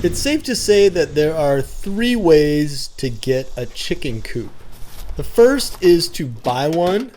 It's safe to say that there are 3 ways to get a chicken coop. The first is to buy one,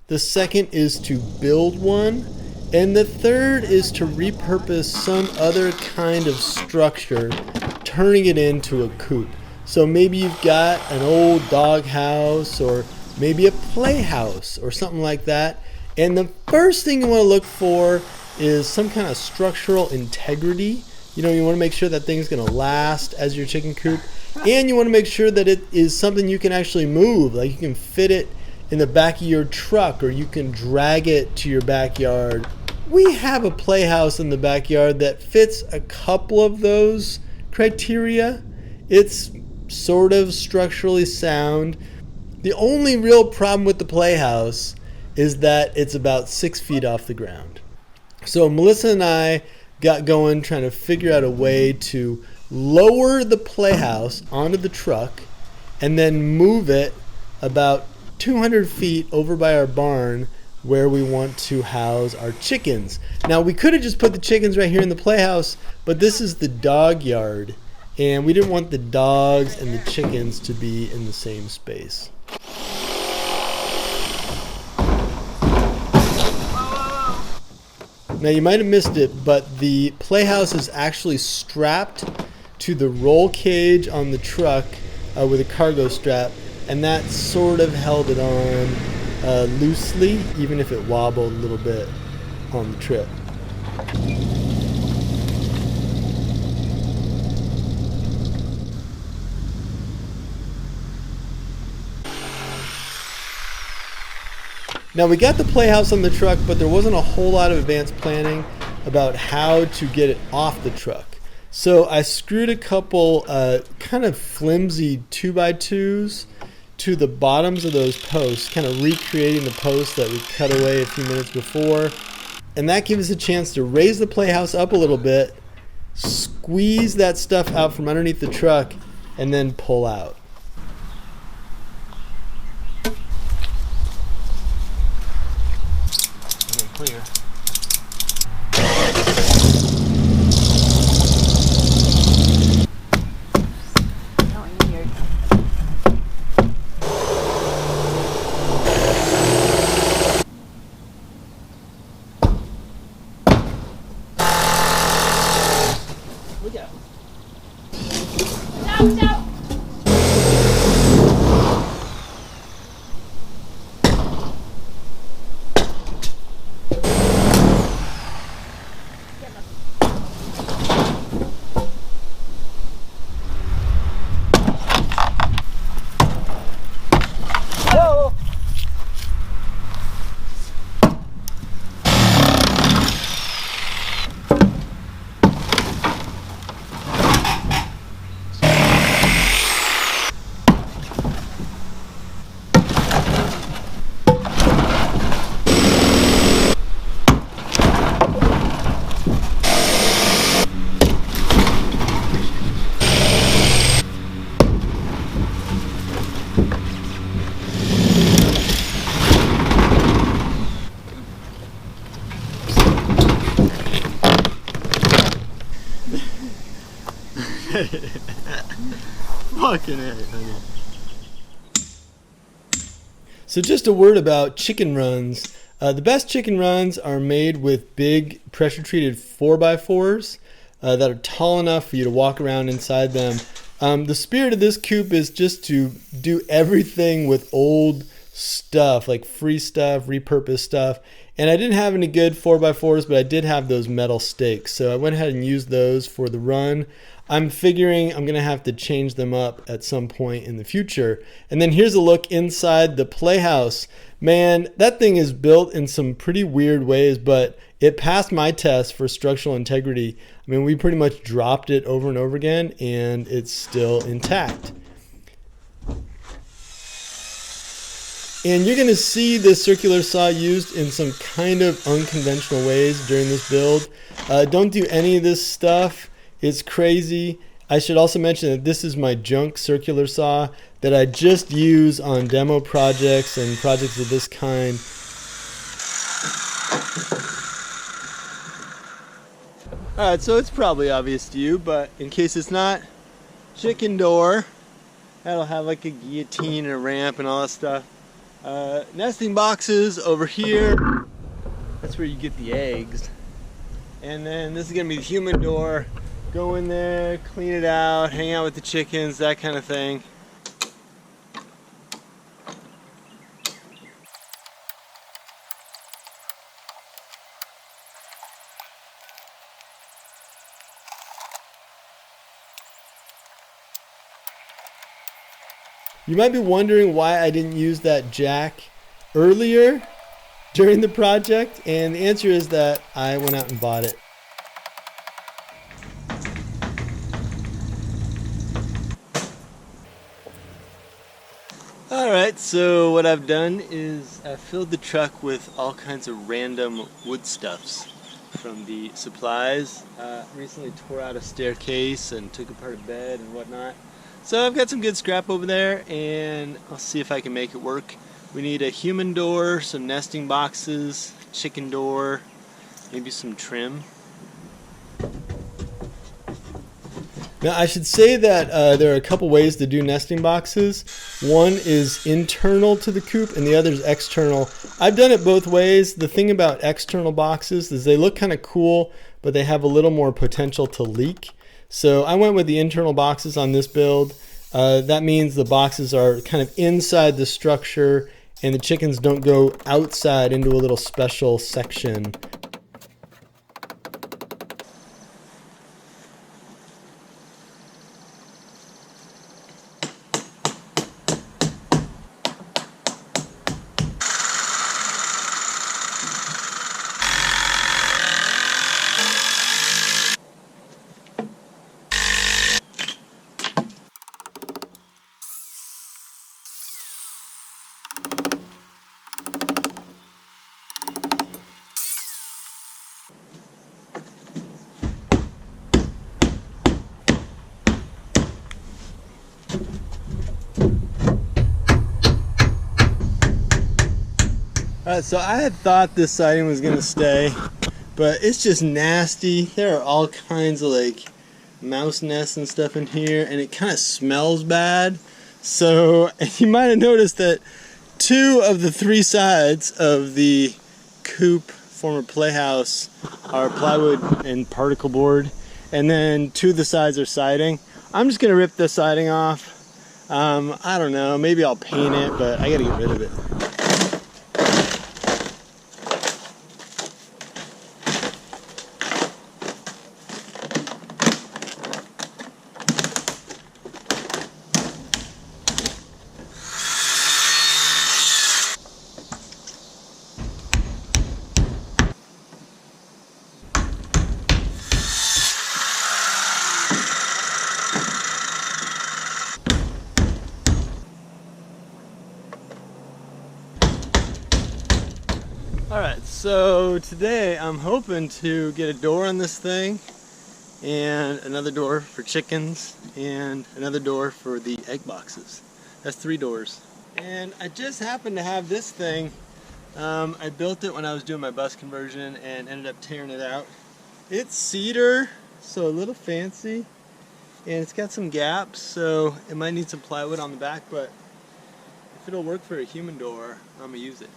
the second is to build one, and the third is to repurpose some other kind of structure, turning it into a coop. So maybe you've got an old dog house or maybe a playhouse or something like that. And the first thing you want to look for is some kind of structural integrity. You know, you want to make sure that thing's going to last as your chicken coop. And you want to make sure that it is something you can actually move. Like you can fit it in the back of your truck or you can drag it to your backyard. We have a playhouse in the backyard that fits a couple of those criteria. It's sort of structurally sound. The only real problem with the playhouse is that it's about 6 feet off the ground. So Melissa and I got going trying to figure out a way to lower the playhouse onto the truck and then move it about 200 feet over by our barn where we want to house our chickens. Now we could have just put the chickens right here in the playhouse, but this is the dog yard and we didn't want the dogs and the chickens to be in the same space. Now you might have missed it, but the playhouse is actually strapped to the roll cage on the truck with a cargo strap, and that sort of held it on loosely, even if it wobbled a little bit on the trip. Now we got the playhouse on the truck, but there wasn't a whole lot of advanced planning about how to get it off the truck. So I screwed a couple kind of flimsy 2x2s to the bottoms of those posts, kind of recreating the posts that we cut away a few minutes before. And that gives us a chance to raise the playhouse up a little bit, squeeze that stuff out from underneath the truck, and then pull out. Clear. Look out. No. Fucking A, honey. So just a word about chicken runs. The best chicken runs are made with big pressure treated 4x4s that are tall enough for you to walk around inside them. The spirit of this coop is just to do everything with old stuff, like free stuff, repurposed stuff. And I didn't have any good 4x4s, but I did have those metal stakes. So I went ahead and used those for the run. I'm figuring I'm going to have to change them up at some point in the future. And then here's a look inside the playhouse. Man, that thing is built in some pretty weird ways, but it passed my test for structural integrity. I mean, we pretty much dropped it over and over again, and it's still intact. And you're going to see this circular saw used in some kind of unconventional ways during this build. Don't do any of this stuff. It's crazy. I should also mention that this is my junk circular saw that I just use on demo projects and projects of this kind. Alright, so it's probably obvious to you, but in case it's not, chicken door. That'll have like a guillotine and a ramp and all that stuff. Nesting boxes over here. That's where you get the eggs. And then this is gonna be the human door. Go in there, clean it out, hang out with the chickens, that kind of thing. You might be wondering why I didn't use that jack earlier during the project, and the answer is that I went out and bought it. Alright, so what I've done is I've filled the truck with all kinds of random wood stuffs from the supplies. Recently tore out a staircase and took apart a bed and whatnot. So I've got some good scrap over there, and I'll see if I can make it work. We need a human door, some nesting boxes, chicken door, maybe some trim. Now I should say that there are a couple ways to do nesting boxes. One is internal to the coop and the other is external. I've done it both ways. The thing about external boxes is they look kind of cool, but they have a little more potential to leak. So I went with the internal boxes on this build. That means the boxes are kind of inside the structure and the chickens don't go outside into a little special section. So I had thought this siding was gonna stay, but it's just nasty. There are all kinds of like mouse nests and stuff in here, and it kind of smells bad. So you might have noticed that 2 of the 3 sides of the Coop former Playhouse are plywood and particle board, and then 2 of the sides are siding. I'm just gonna rip the siding off. I don't know, maybe I'll paint it, but I gotta get rid of it. Alright, so today I'm hoping to get a door on this thing, and another door for chickens, and another door for the egg boxes. That's 3 doors. And I just happened to have this thing. I built it when I was doing my bus conversion and ended up tearing it out. It's cedar, so a little fancy, and it's got some gaps, so it might need some plywood on the back, but if it'll work for a human door, I'm gonna use it.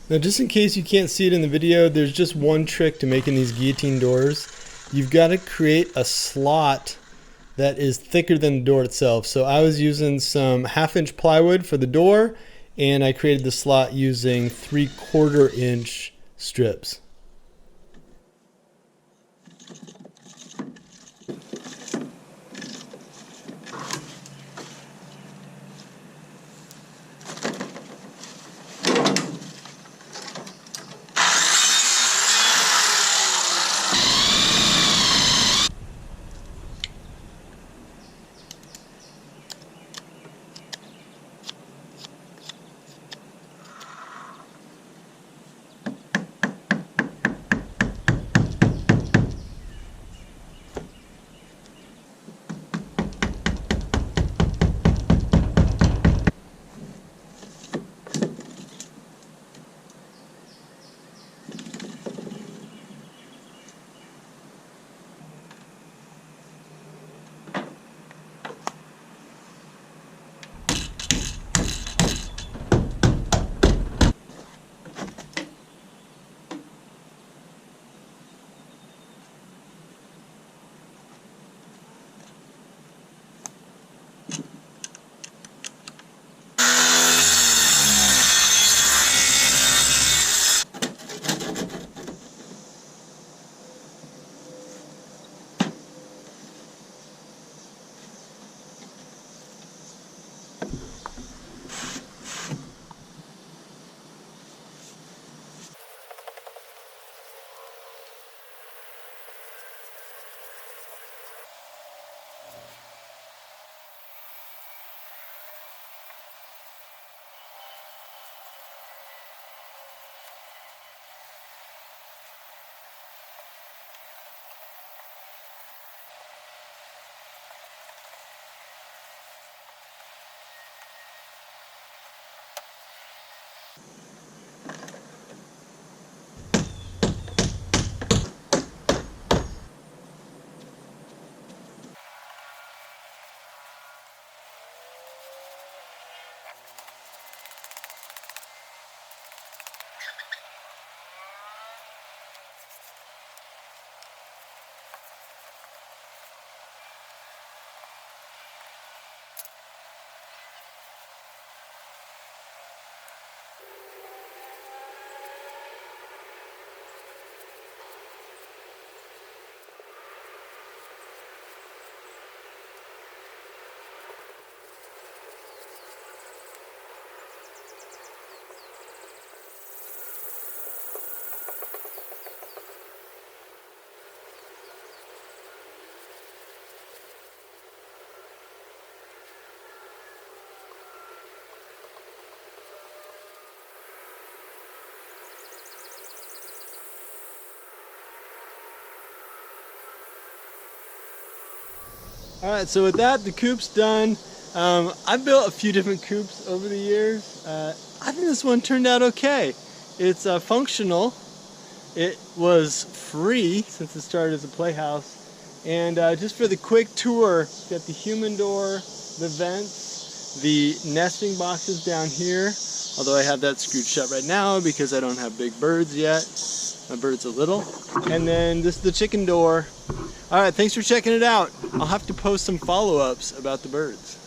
Now, just in case you can't see it in the video, there's just one trick to making these guillotine doors. You've got to create a slot that is thicker than the door itself. So I was using some 1/2-inch plywood for the door, and I created the slot using 3/4-inch strips. All right, so with that, the coop's done. I've built a few different coops over the years. I think this one turned out okay. It's functional. It was free since it started as a playhouse. And just for the quick tour, got the human door, the vents, the nesting boxes down here. Although I have that screwed shut right now because I don't have big birds yet. My bird's are little. And then this is the chicken door. All right, thanks for checking it out. I'll have to post some follow-ups about the birds.